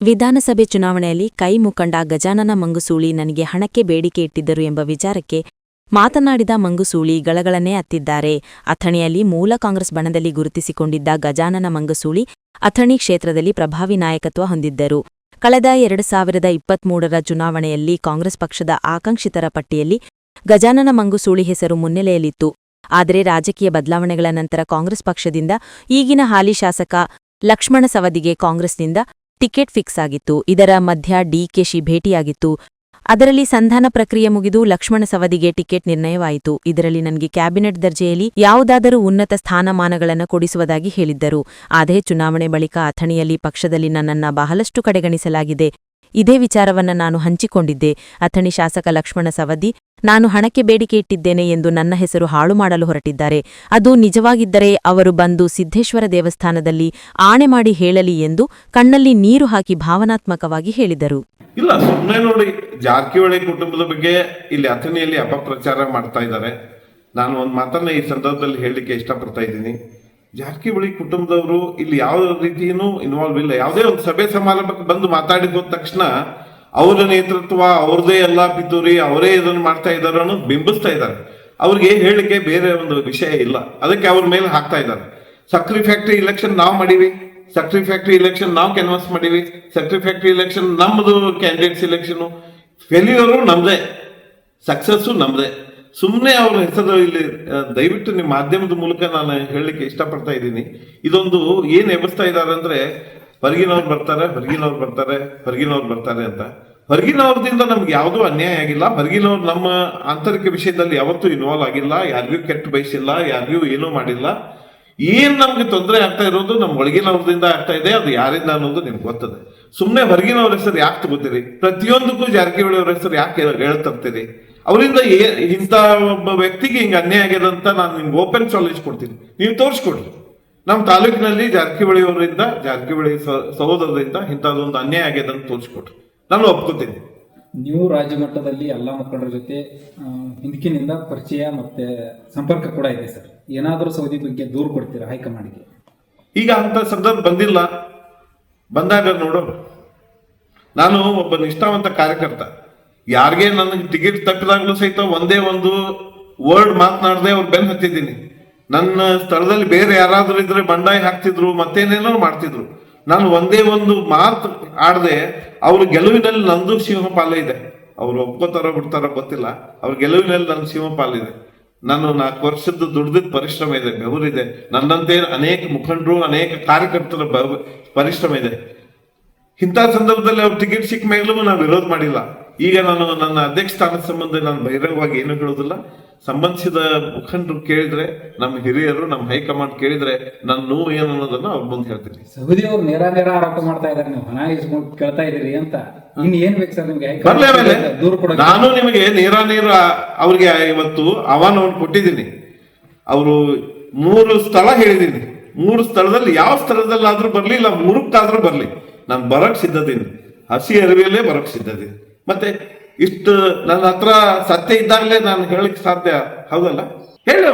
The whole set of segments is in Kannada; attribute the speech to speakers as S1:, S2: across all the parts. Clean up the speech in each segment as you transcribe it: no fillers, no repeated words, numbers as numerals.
S1: ವಿಧಾನಸಭೆ ಚುನಾವಣೆಯಲ್ಲಿ ಕೈ ಮುಖಂಡ ಗಜಾನನ ಮಂಗುಸೂಳಿ ನನಗೆ ಹಣಕ್ಕೆ ಬೇಡಿಕೆ ಇಟ್ಟಿದ್ದರು ಎಂಬ ವಿಚಾರಕ್ಕೆ ಮಾತನಾಡಿದ ಮಂಗುಸೂಳಿ ಗಳಗಳನ್ನೇ ಅತ್ತಿದ್ದಾರೆ. ಅಥಣಿಯಲ್ಲಿ ಮೂಲ ಕಾಂಗ್ರೆಸ್ ಬಣದಲ್ಲಿ ಗುರುತಿಸಿಕೊಂಡಿದ್ದ ಗಜಾನನ ಮಂಗುಸೂಳಿ ಅಥಣಿ ಕ್ಷೇತ್ರದಲ್ಲಿ ಪ್ರಭಾವಿ ನಾಯಕತ್ವ ಹೊಂದಿದ್ದರು. ಕಳೆದ 2023ರ ಚುನಾವಣೆಯಲ್ಲಿ ಕಾಂಗ್ರೆಸ್ ಪಕ್ಷದ ಆಕಾಂಕ್ಷಿತರ ಪಟ್ಟಿಯಲ್ಲಿ ಗಜಾನನ ಮಂಗುಸೂಳಿ ಹೆಸರು ಮುನ್ನೆಲೆಯಲ್ಲಿತ್ತು. ಆದರೆ ರಾಜಕೀಯ ಬದಲಾವಣೆಗಳ ನಂತರ ಕಾಂಗ್ರೆಸ್ ಪಕ್ಷದಿಂದ ಈಗಿನ ಹಾಲಿ ಶಾಸಕ ಲಕ್ಷ್ಮಣ ಸವದಿಗೆ ಕಾಂಗ್ರೆಸ್ನಿಂದ ಟಿಕೆಟ್ ಫಿಕ್ಸ್ ಆಗಿತ್ತು. ಇದರ ಮಧ್ಯ ಡಿಕೆಶಿ ಭೇಟಿಯಾಗಿತ್ತು. ಅದರಲ್ಲಿ ಸಂಧಾನ ಪ್ರಕ್ರಿಯೆ ಮುಗಿದು ಲಕ್ಷ್ಮಣ ಸವದಿಗೆ ಟಿಕೆಟ್ ನಿರ್ಣಯವಾಯಿತು. ಇದರಲ್ಲಿ ನನಗೆ ಕ್ಯಾಬಿನೆಟ್ ದರ್ಜೆಯಲ್ಲಿ ಯಾವುದಾದರೂ ಉನ್ನತ ಸ್ಥಾನಮಾನಗಳನ್ನು ಕೊಡಿಸುವುದಾಗಿ ಹೇಳಿದ್ದರು. ಆದರೆ ಚುನಾವಣೆ ಬಳಿಕ ಅಥಣಿಯಲ್ಲಿ ಪಕ್ಷದಲ್ಲಿ ನನ್ನನ್ನು ಬಹಳಷ್ಟು ಕಡೆಗಣಿಸಲಾಗಿದೆ. ಇದೇ ವಿಚಾರವನ್ನು ನಾನು ಹಂಚಿಕೊಂಡಿದ್ದೆ. ಅಥಣಿ ಶಾಸಕ ಲಕ್ಷ್ಮಣ ಸವದಿ ನಾನು ಹಣಕ್ಕೆ ಬೇಡಿಕೆ ಇಟ್ಟಿದ್ದೇನೆ ಎಂದು ನನ್ನ ಹೆಸರು ಹಾಳು ಮಾಡಲು ಹೊರಟಿದ್ದಾರೆ. ಅದು ನಿಜವಾಗಿದ್ದರೆ ಅವರು ಬಂದು ಸಿದ್ದೇಶ್ವರ ದೇವಸ್ಥಾನದಲ್ಲಿ ಆಣೆ ಮಾಡಿ ಹೇಳಲಿ ಎಂದು ಕಣ್ಣಲ್ಲಿ ನೀರು ಹಾಕಿ ಭಾವನಾತ್ಮಕವಾಗಿ ಹೇಳಿದರು.
S2: ಇಲ್ಲ, ಸುಮ್ಮನೆ ನೋಡಿ, ಜಾರಕಿಹೊಳಿ ಕುಟುಂಬದ ಬಗ್ಗೆ ಇಲ್ಲಿ ಅಥಣಿಯಲ್ಲಿ ಅಪಪ್ರಚಾರ ಮಾಡ್ತಾ ಇದ್ದಾರೆ. ನಾನು ಒಂದು ಮಾತನ್ನ ಈ ಸಂದರ್ಭದಲ್ಲಿ ಹೇಳಲಿಕ್ಕೆ ಇಷ್ಟಪಡ್ತಾ ಇದ್ದೀನಿ. ಜಾರಕಿಹೊಳಿ ಕುಟುಂಬದವರು ಇಲ್ಲಿ ಯಾವ ರೀತಿಯೂ ಇನ್ವಾಲ್ವ್ ಇಲ್ಲ. ಯಾವುದೇ ಒಂದು ಸಭೆ ಸಮಾರಂಭಕ್ಕೆ ಬಂದು ಮಾತಾಡಿದ ಹೋದ ತಕ್ಷಣ ಅವರ ನೇತೃತ್ವ, ಅವ್ರದೇ ಎಲ್ಲ ಪಿತೂರಿ, ಅವರೇ ಇದನ್ನು ಮಾಡ್ತಾ ಇದ್ದಾರೆ ಅನ್ನೋದು ಬಿಂಬಿಸ್ತಾ ಇದ್ದಾರೆ. ಅವ್ರಿಗೆ ಹೇಳಲಿಕ್ಕೆ ಬೇರೆ ಒಂದು ವಿಷಯ ಇಲ್ಲ, ಅದಕ್ಕೆ ಅವ್ರ ಮೇಲೆ ಹಾಕ್ತಾ ಇದ್ದಾರೆ. ಸಕ್ರಿ ಫ್ಯಾಕ್ಟ್ರಿ ಇಲೆಕ್ಷನ್ ನಾವು ಮಾಡೀವಿ, ಸಕ್ರಿ ಫ್ಯಾಕ್ಟ್ರಿ ಇಲೆಕ್ಷನ್ ನಾವು ಕ್ಯಾನ್ವಾಸ್ ಮಾಡೀವಿ, ಸಕ್ರಿ ಫ್ಯಾಕ್ಟ್ರಿ ಇಲೆಕ್ಷನ್ ನಮ್ಮದು ಕ್ಯಾಂಡಿಡೇಟ್ಸ್ ಇಲೆಕ್ಷನ್, ಫೇಲ್ಯೂರು ನಮ್ದೇ, ಸಕ್ಸಸ್ಸು ನಮ್ದೇ. ಸುಮ್ಮನೆ ಅವ್ರ ಹೆಸರು ಇಲ್ಲಿ ದಯವಿಟ್ಟು ನಿಮ್ಮ ಮಾಧ್ಯಮದ ಮೂಲಕ ನಾನು ಹೇಳಲಿಕ್ಕೆ ಇಷ್ಟಪಡ್ತಾ ಇದ್ದೀನಿ. ಇದೊಂದು ಏನ್ ಎಬ್ಬಿಸ್ತಾ ಇದ್ದಾರೆ ಅಂದ್ರೆ, ಹೊರಗಿನವ್ರು ಬರ್ತಾರೆ, ಹೊರಗಿನವ್ರು ಬರ್ತಾರೆ, ಹೊರಗಿನವ್ರು ಬರ್ತಾರೆ ಅಂತ. ಹೊರಗಿನವ್ರದಿಂದ ನಮ್ಗೆ ಯಾವುದೂ ಅನ್ಯಾಯ ಆಗಿಲ್ಲ. ಹೊರಗಿನವ್ರು ನಮ್ಮ ಆಂತರಿಕ ವಿಷಯದಲ್ಲಿ ಯಾವತ್ತೂ ಇನ್ವಾಲ್ವ್ ಆಗಿಲ್ಲ, ಯಾರಿಗೂ ಕೆಟ್ಟ ಬಯಸಿಲ್ಲ, ಯಾರಿಗೂ ಏನೂ ಮಾಡಿಲ್ಲ. ಏನ್ ನಮ್ಗೆ ತೊಂದರೆ ಆಗ್ತಾ ಇರೋದು ನಮ್ಮ ಒಳಗಿನವ್ರದಿಂದ ಆಗ್ತಾ ಇದೆ. ಅದು ಯಾರಿಂದ ಅನ್ನೋದು ನಿಮ್ಗೆ ಗೊತ್ತದೆ. ಸುಮ್ಮನೆ ಹೊರಗಿನವ್ರ ಹೆಸರು ಯಾಕೆ ತಗೋತೀರಿ? ಪ್ರತಿಯೊಂದಕ್ಕೂ ಜಾರಕಿಹೊಳಿ ಅವ್ರ ಹೆಸರು ಯಾಕೆ ಹೇಳ್ತರ್ತೀರಿ? ಅವರಿಂದ ಇಂಥ ಒಬ್ಬ ವ್ಯಕ್ತಿಗೆ ಹಿಂಗೆ ಅನ್ಯಾಯ ಆಗ್ಯದಂತ ನಾನು ನಿಮ್ಗೆ ಓಪನ್ ಚಾಲೆಂಜ್ ಕೊಡ್ತೀನಿ, ನೀವು ತೋರಿಸ್ಕೊಡ್ರಿ. ನಮ್ಮ ತಾಲೂಕಿನಲ್ಲಿ ಜಾರಕಿಹೊಳಿ ಅವರಿಂದ, ಜಾರಕಿಹೊಳಿ ಸಹೋದರರಿಂದ ಇಂಥದ್ದೊಂದು ಅನ್ಯಾಯ ಆಗ್ಯದಂತ ತೋರಿಸ್ಕೊಡ್ರಿ, ನಾನು ಒಪ್ಕೋತೀನಿ.
S3: ನೀವು ರಾಜ್ಯ ಮಟ್ಟದಲ್ಲಿ ಎಲ್ಲ ಮುಖಂಡರ ಜೊತೆ ಹಿಂದಕಿನಿಂದ ಪರಿಚಯ ಮತ್ತೆ ಸಂಪರ್ಕ ಕೂಡ ಇದೆ ಸರ್. ಏನಾದರೂ ಸೌದಿ ಬಗ್ಗೆ ದೂರು ಕೊಡ್ತೀರಾ ಹೈಕಮಾಂಡ್ಗೆ?
S2: ಈಗ ಅಂತ ಸಂದರ್ಭ ಬಂದಿಲ್ಲ, ಬಂದಾಗ ನೋಡೋಣ. ನಾನು ಒಬ್ಬ ನಿಷ್ಠಾವಂತ ಕಾರ್ಯಕರ್ತ. ಯಾರಿಗೆ ನನಗೆ ಟಿಕೆಟ್ ತಪ್ಪಿದಾಗ್ಲೂ ಸಹಿತ ಒಂದೇ ಒಂದು ವರ್ಡ್ ಮಾತನಾಡದೆ ಅವ್ರು ಬೆನ್ ಹತ್ತಿದ್ದೀನಿ. ನನ್ನ ಸ್ಥಳದಲ್ಲಿ ಬೇರೆ ಯಾರಾದ್ರೂ ಇದ್ರೆ ಬಂಡಾಯ ಹಾಕ್ತಿದ್ರು, ಮತ್ತೇನೇನೋ ಮಾಡ್ತಿದ್ರು. ನಾನು ಒಂದೇ ಒಂದು ಮಾತು ಆಡದೆ ಅವ್ರ ಗೆಲುವಿನಲ್ಲಿ ನಂದು ಸಿಂಹಪಾಲ ಇದೆ. ಅವ್ರು ಒಪ್ಕೋತಾರೋ ಬಿಡ್ತಾರೋ ಗೊತ್ತಿಲ್ಲ, ಅವ್ರ ಗೆಲುವಿನಲ್ಲಿ ನನ್ನ ಸಿಂಹಪಾಲ ಇದೆ. ನಾನು 4 ವರ್ಷದ ದುಡ್ದಿದ್ದ ಪರಿಶ್ರಮ ಇದೆ, ಬೆವರಿದೆ. ನನ್ನಂತೆ ಅನೇಕ ಮುಖಂಡರು, ಅನೇಕ ಕಾರ್ಯಕರ್ತರ ಪರಿಶ್ರಮ ಇದೆ. ಇಂಥ ಸಂದರ್ಭದಲ್ಲಿ ಅವ್ರ ಟಿಕೆಟ್ ಸಿಕ್ಕ ಮೇಲೂ ನಾವು ವಿರೋಧ ಮಾಡಿಲ್ಲ. ಈಗ ನಾನು ನನ್ನ ಅಧ್ಯಕ್ಷ ಸ್ಥಾನದ ಸಂಬಂಧ ನಾನು ಬಹಿರಂಗವಾಗಿ ಏನು ಹೇಳೋದಿಲ್ಲ. ಸಂಬಂಧಿಸಿದ ಮುಖಂಡರು ಕೇಳಿದ್ರೆ, ನಮ್ಮ ಹಿರಿಯರು, ನಮ್ಮ ಹೈಕಮಾಂಡ್ ಕೇಳಿದ್ರೆ ನನ್ನ ನೋವು ಏನು ಅನ್ನೋದನ್ನ ಅವ್ರ ಮುಂದೆ ಹೇಳ್ತೀನಿ.
S3: ಸೌದಿ ಅವ್ರು ನೇರ ಆರೋಪ ಮಾಡ್ತಾ ಇದ್ದಾರೆ, ನೀವು ಹಣ ಇಸ್ಕೊಂಡು ಕೇಳ್ತಾ ಇದೀರಿ ಅಂತ. ಇನ್ನು ಏನ್ ಬೇಕು ಸರ್ ನಿಮ್ಗೆ?
S2: ನಾನು ನಿಮಗೆ ನೇರ ಅವ್ರಿಗೆ ಇವತ್ತು ಆಹ್ವಾನವನ್ನು ಕೊಟ್ಟಿದ್ದೀನಿ. ಅವರು 3 ಸ್ಥಳ ಹೇಳಿದ್ದೀನಿ. 3 ಸ್ಥಳದಲ್ಲಿ ಯಾವ ಸ್ಥಳದಲ್ಲಾದ್ರೂ ಬರ್ಲಿ, ಇಲ್ಲ 3ಕ್ಕಾದ್ರೂ ಬರ್ಲಿ, ನಾನು ಬರಕ್ ಸಿದ್ಧತೀನಿ. ಹಸಿ ಅರಿವಿಯಲ್ಲೇ ಬರಕ್ ಸಿದ್ಧತೀನಿ. ಮತ್ತೆ ಇಷ್ಟು ನನ್ನ ಹತ್ರ ಸತ್ಯ ಇದ್ದಾಗಲೇ ನಾನು ಹೇಳಲಿಕ್ಕೆ ಸಾಧ್ಯ, ಹೌದಲ್ಲ? ಹೇಳಿ,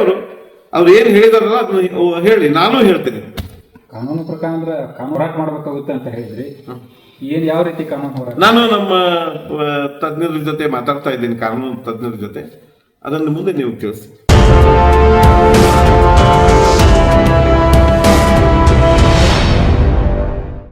S2: ಅವ್ರು ಏನ್ ಹೇಳಿದಾರಲ್ಲ ಅದನ್ನ ಹೇಳಿ, ನಾನು ಹೇಳ್ತೀನಿ.
S3: ಕಾನೂನು ಪ್ರಕಾರ ಅಂದ್ರೆ ಕಾನೂನು ಹೋರಾಟ ಮಾಡ್ಬೇಕಾಗುತ್ತೆ ಅಂತ ಹೇಳಿದ್ರಿ. ಏನ್ ಯಾವ ರೀತಿ ಕಾನೂನು ಹೋರಾಟ?
S2: ನಾನು ನಮ್ಮ ತಜ್ಞರ ಜೊತೆ ಮಾತಾಡ್ತಾ ಇದ್ದೀನಿ, ಕಾನೂನು ತಜ್ಞರ ಜೊತೆ. ಅದನ್ನು ಮುಂದೆ ನೀವು ತಿಳಿಸಿ.